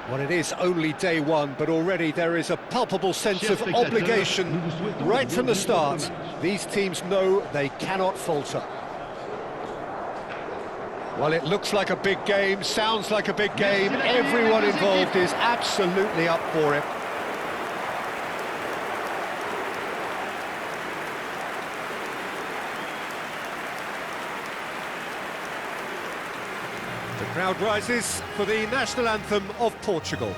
Well, it is only day one, but already there is a palpable sense of obligation right from the start. These teams know they cannot falter. Well, it looks like a big game, sounds like a big game. Everyone involved is absolutely up for it. The crowd rises for the national anthem of Portugal.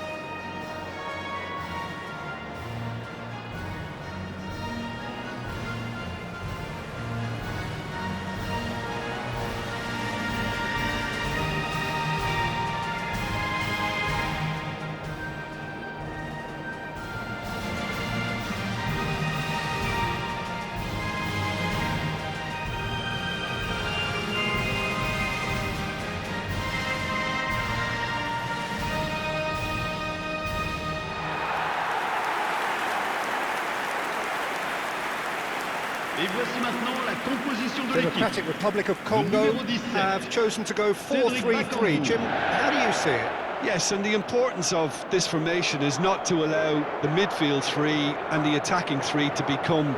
Et voici maintenant la composition de l'équipe. Democratic Republic of Congo have chosen to go 4-3-3. Jim, how do you see it? Yes, and the importance of this formation is not to allow the midfield three and the attacking three to become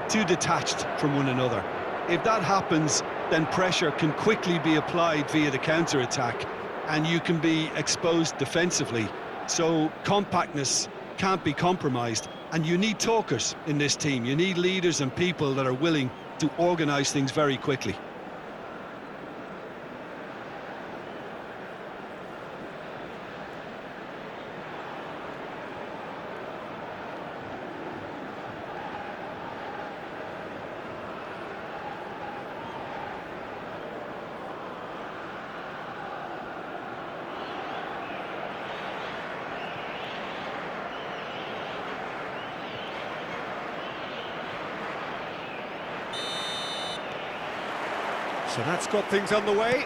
too detached from one another. If that happens, then pressure can quickly be applied via the counter-attack, and you can be exposed defensively. So compactness can't be compromised, and you need talkers in this team. You need leaders and people that are willing to organise things very quickly. So that's got things underway.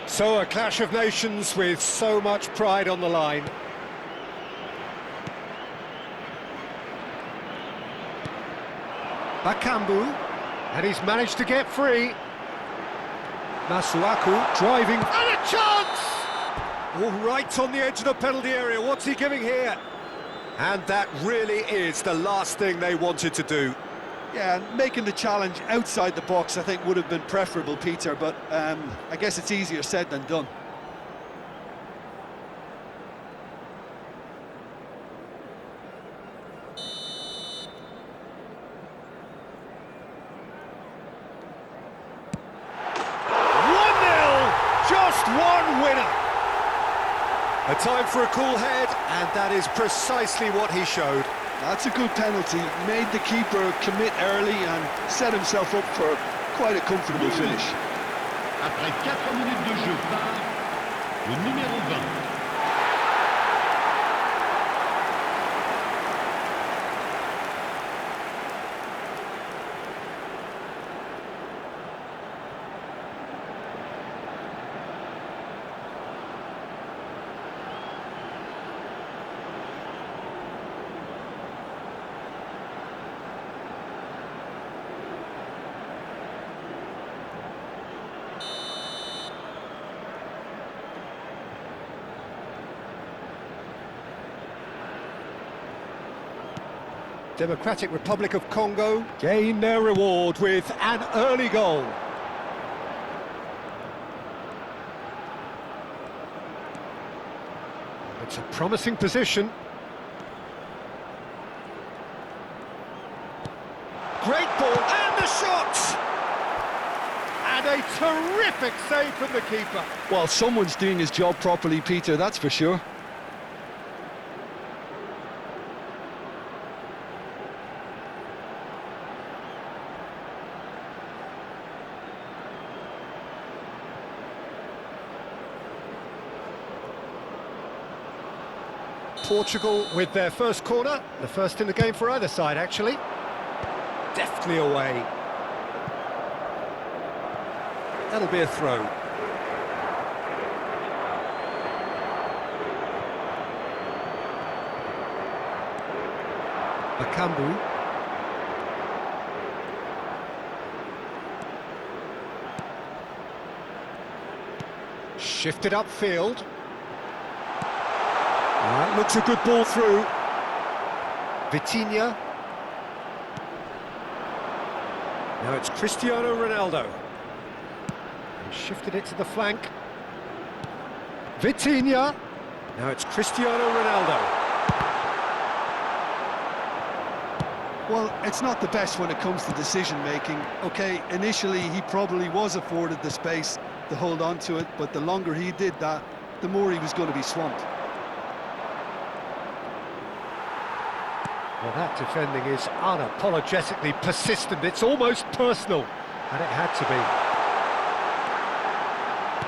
So a clash of nations with so much pride on the line. Bakambu, and he's managed to get free. Masuaku driving, and a chance! All right on the edge of the penalty area, what's he giving here? And that really is the last thing they wanted to do. Yeah, and making the challenge outside the box, I think, would have been preferable, Peter, but I guess it's easier said than done. Just one winner. A time for a cool head, and that is precisely what he showed. That's a good penalty. He made the keeper commit early and set himself up for quite a comfortable finish. Après 4 minutes de jeu part le numéro 20. Democratic Republic of Congo gain their reward with an early goal. It's a promising position. Great ball, and the shot! And a terrific save from the keeper. Well, someone's doing his job properly, Peter, that's for sure. Portugal with their first corner, the first in the game for either side, actually. Deftly away. That'll be a throw. Bakambu. Shifted upfield. Looks a good ball through. Vitinha. Now it's Cristiano Ronaldo. He shifted it to the flank. Vitinha. Now it's Cristiano Ronaldo. Well, it's not the best when it comes to decision-making. OK, initially he probably was afforded the space to hold on to it, but the longer he did that, the more he was going to be swamped. Well, that defending is unapologetically persistent. It's almost personal, and it had to be.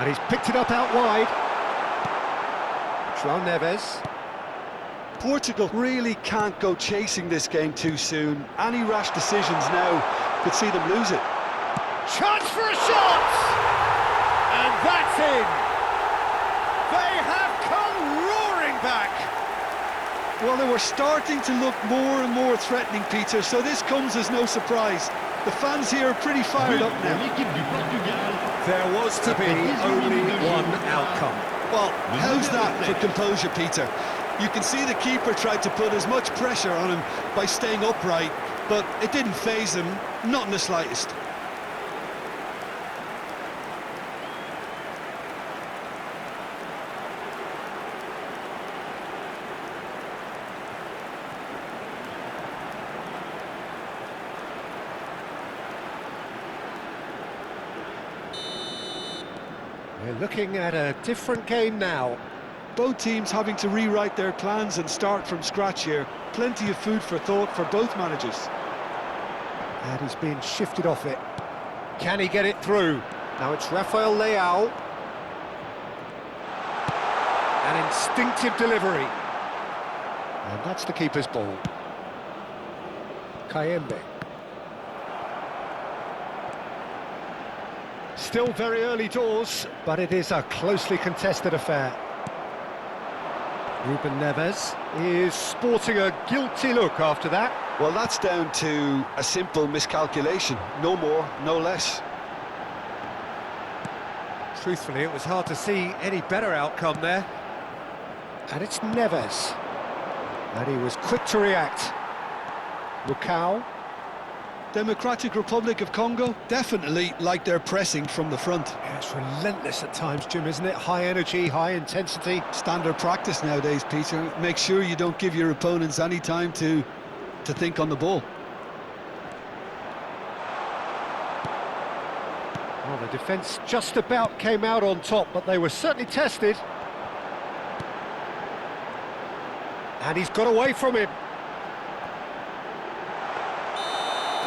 And he's picked it up out wide. João Neves. Portugal really can't go chasing this game too soon. Any rash decisions now could see them lose it. Chance for a shot! And that's in! They have come roaring back! Well, they were starting to look more and more threatening, Peter, so this comes as no surprise. The fans here are pretty fired up now. L'équipe du Portugal. There was to be only one outcome. Well, how's that for composure, Peter? You can see the keeper tried to put as much pressure on him by staying upright, but it didn't faze him, not in the slightest. We're looking at a different game now. Both teams having to rewrite their plans and start from scratch here. Plenty of food for thought for both managers. And he's being shifted off it. Can he get it through? Now it's Rafael Leao. An instinctive delivery. And that's the keeper's ball. Kayembe. Still very early doors, but it is a closely contested affair. Ruben Neves is sporting a guilty look after that. Well, that's down to a simple miscalculation. No more, no less. Truthfully, it was hard to see any better outcome there. And it's Neves. And he was quick to react. Lukau. Democratic Republic of Congo definitely like their pressing from the front. Yeah, it's relentless at times, Jim, isn't it? High energy, high intensity. Standard practice nowadays, Peter. Make sure you don't give your opponents any time to think on the ball. Well, the defence just about came out on top, but they were certainly tested. And he's got away from him.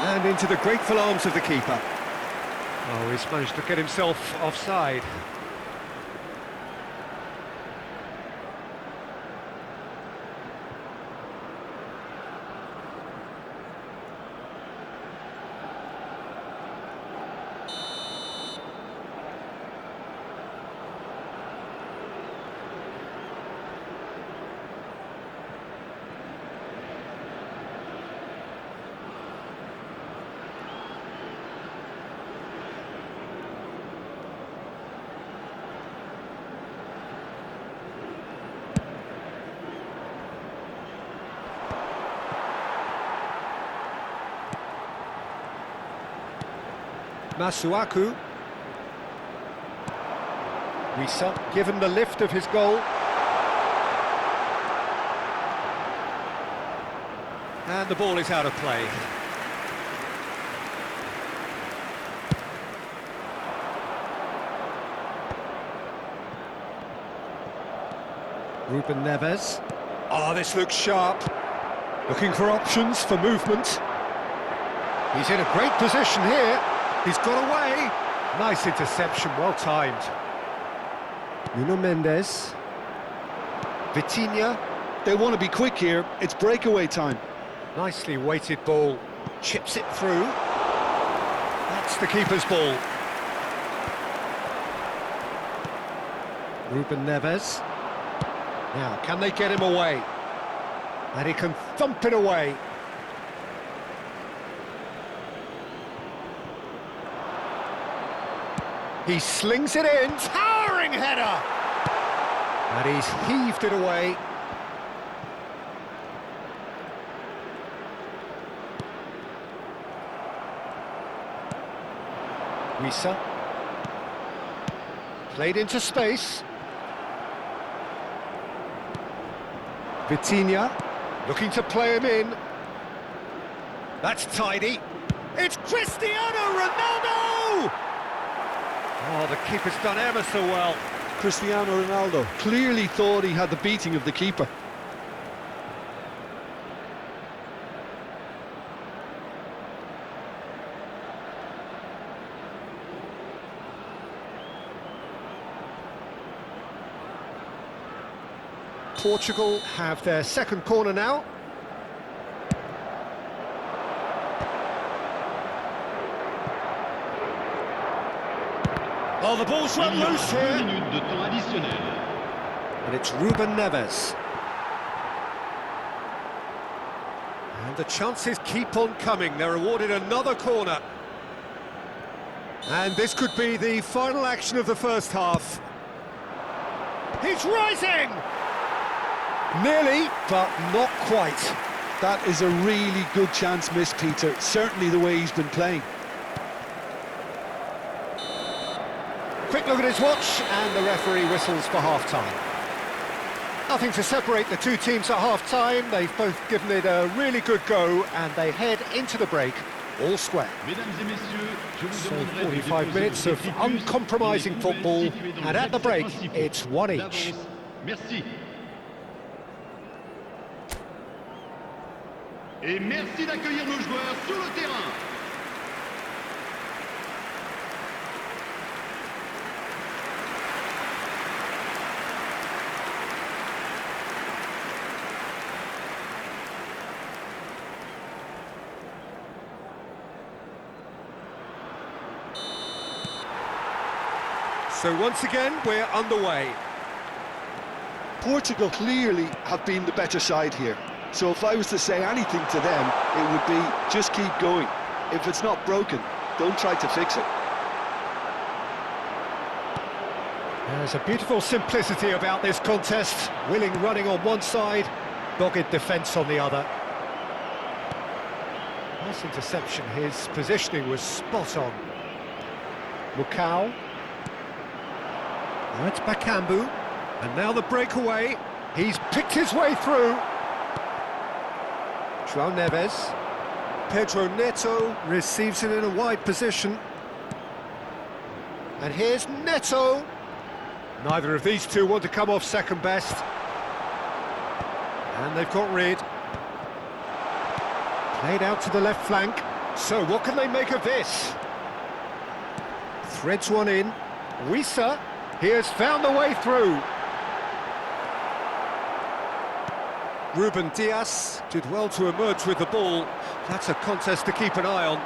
And into the grateful arms of the keeper. Oh, he's managed to get himself offside. Masuaku. Wissa, given the lift of his goal. And the ball is out of play. Ruben Neves. Oh, this looks sharp. Looking for options for movement. He's in a great position here. He's got away. Nice interception, well timed. Nuno Mendes. Vitinha. They want to be quick here. It's breakaway time. Nicely weighted ball. Chips it through. That's the keeper's ball. Ruben Neves. Now, can they get him away? And he can thump it away. He slings it in, towering header! And he's heaved it away. Wissa. Played into space. Vitinha, looking to play him in. That's tidy. It's Cristiano Ronaldo! Oh, the keeper's done ever so well. Cristiano Ronaldo clearly thought he had the beating of the keeper. Portugal have their second corner now. Oh, the ball's run Il y a loose 2 here. minutes de temps additionnel. And it's Ruben Neves. And the chances keep on coming. They're awarded another corner. And this could be the final action of the first half. He's rising! Nearly, but not quite. That is a really good chance missed, Peter. Certainly the way he's been playing. Quick look at his watch, and the referee whistles for half-time. Nothing to separate the two teams at half-time. They've both given it a really good go, and they head into the break all square. Mesdames et messieurs, je vous So demanderai de 45 déposer minutes vos of réticules uncompromising et les football, poubelles situées dans and les at the accès break, principaux. it's one each. D'avance. Merci. Et merci d'accueillir nos joueurs sur le terrain. So once again, we're underway. Portugal clearly have been the better side here. So if I was to say anything to them, it would be just keep going. If it's not broken, don't try to fix it. There's a beautiful simplicity about this contest. Willing running on one side, dogged defence on the other. Nice interception, his positioning was spot on. Mukau. Now it's Bakambu. And now the breakaway. He's picked his way through. João Neves. Pedro Neto receives it in a wide position. And here's Neto. Neither of these two want to come off second best. And they've got rid. Played out to the left flank. So what can they make of this? Threads one in. Wissa, he has found the way through. Ruben Dias did well to emerge with the ball. That's a contest to keep an eye on.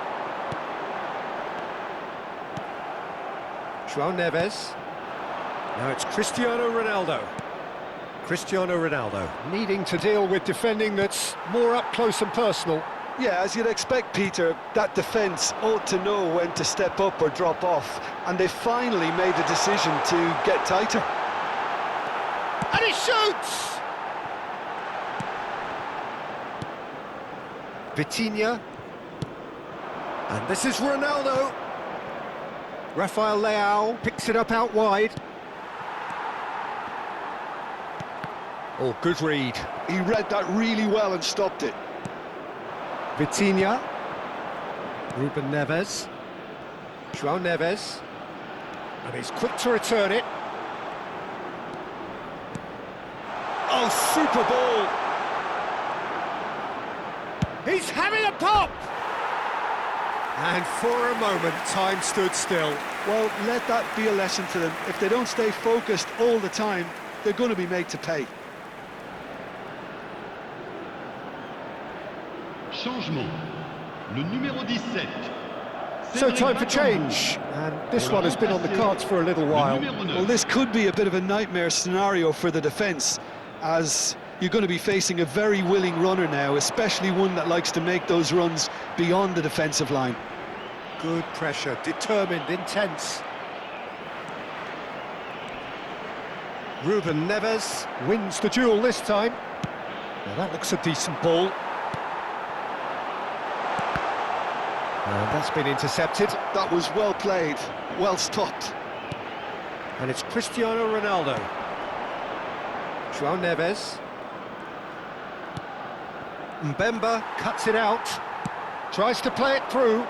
João Neves. Now it's Cristiano Ronaldo. Cristiano Ronaldo needing to deal with defending that's more up close and personal. Yeah, as you'd expect, Peter, that defence ought to know when to step up or drop off, and they finally made the decision to get tighter. And he shoots! Vitinha. And this is Ronaldo. Rafael Leao picks it up out wide. Oh, good read. He read that really well and stopped it. Vitinha. Ruben Neves. João Neves. And he's quick to return it. Oh, super ball. He's having a pop! And for a moment, time stood still. Well, let that be a lesson to them. If they don't stay focused all the time, they're going to be made to pay. Changement. Le numéro 17. So time for change, and this one has been on the cards for a little while. Well, this could be a bit of a nightmare scenario for the defence, as you're going to be facing a very willing runner now, especially one that likes to make those runs beyond the defensive line. Good pressure, determined, intense. Ruben Neves wins the duel this time. Now that looks a decent ball. And that's been intercepted. That was well played, well stopped. And it's Cristiano Ronaldo. João Neves. Mbemba cuts it out. Tries to play it through.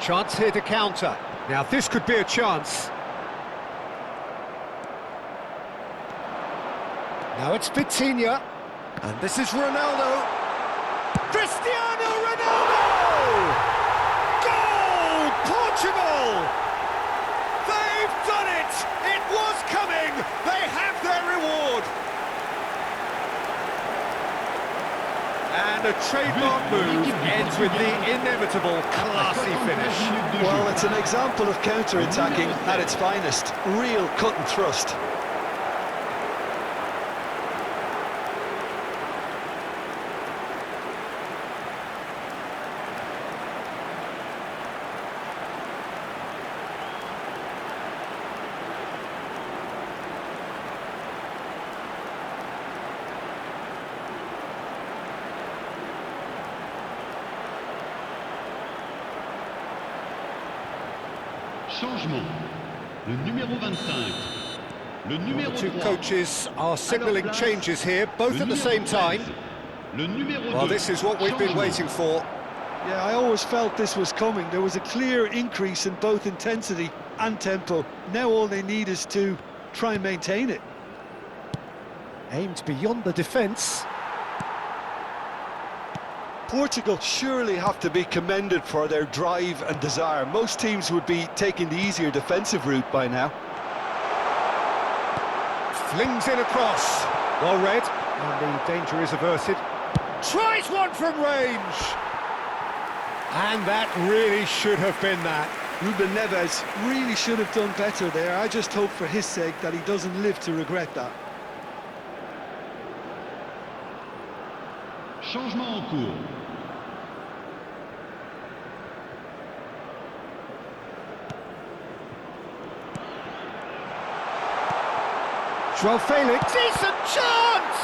Chance here to counter. Now this could be a chance. Now it's Vitinha. And this is Ronaldo. Cristiano Ronaldo! Goal! Portugal! They've done it! It was coming! They have their reward! And a trademark move ends with the inevitable classy finish. Well, it's an example of counter-attacking at its finest. Real cut and thrust. Changement. Le numéro 25. Le numéro The two 3. coaches are signalling changes here, both at the same time. Le numéro Well, 2. this is what we've been waiting for. Yeah, I always felt this was coming. There was a clear increase in both intensity and tempo. Now all they need is to try and maintain it. Aimed beyond the defence. Portugal surely have to be commended for their drive and desire. Most teams would be taking the easier defensive route by now. Flings in across. Well read. And the danger is averted. Tries one from range. And that really should have been that. Ruben Neves really should have done better there. I just hope for his sake that he doesn't live to regret that. Changement en cours. João Felix. Decent chance!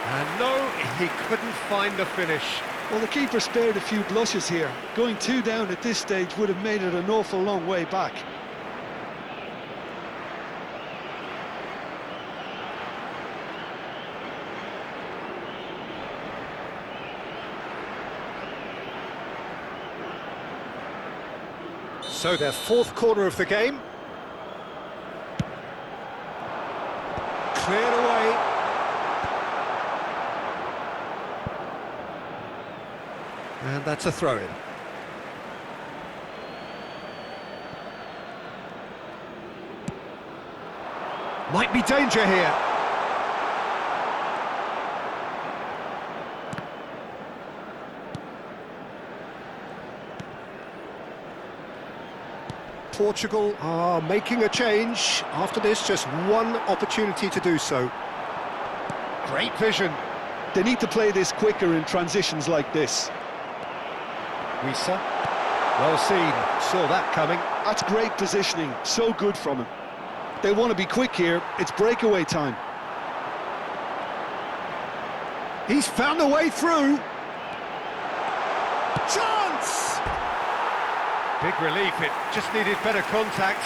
And no, he couldn't find the finish. Well, the keeper spared a few blushes here. Going 2 down at this stage would have made it an awful long way back. So their fourth corner of the game. Cleared away. And that's a throw-in. Might be danger here. Portugal are making a change. After this, just one opportunity to do so. Great vision. They need to play this quicker in transitions like this. Wissa. Well seen. Saw that coming. That's great positioning. So good from him. They want to be quick here. It's breakaway time. He's found a way through. Chance! Big relief, it just needed better contact.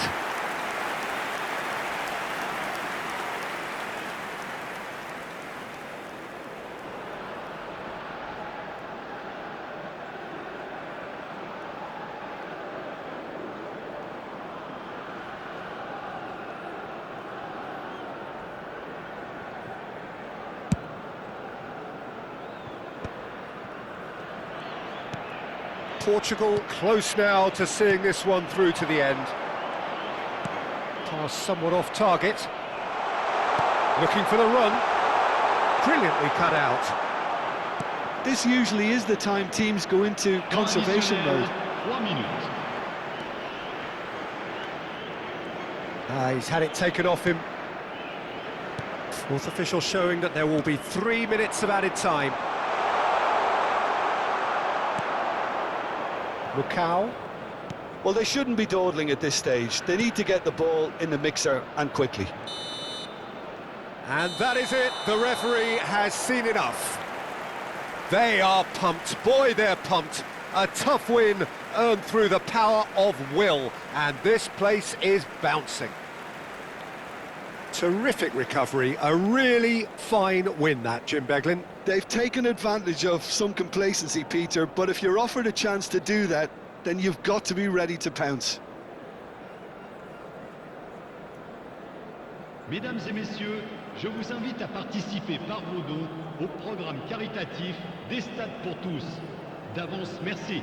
Portugal close now to seeing this one through to the end. Pass somewhat off target. Looking for the run. Brilliantly cut out. This usually is the time teams go into conservation mode. 3 minutes. He's had it taken off him. Fourth official showing that there will be 3 minutes of added time. Lucao. Well, they shouldn't be dawdling at this stage. They need to get the ball in the mixer and quickly. And that is it. The referee has seen enough. They are pumped. Boy, they're pumped. A tough win earned through the power of will, and this place is bouncing. Terrific recovery, a really fine win that, Jim Beglin. They've taken advantage of some complacency, Peter, but if you're offered a chance to do that, then you've got to be ready to pounce. Mesdames et messieurs, je vous invite à participer par vos dons au programme caritatif des Stades pour tous. D'avance, merci.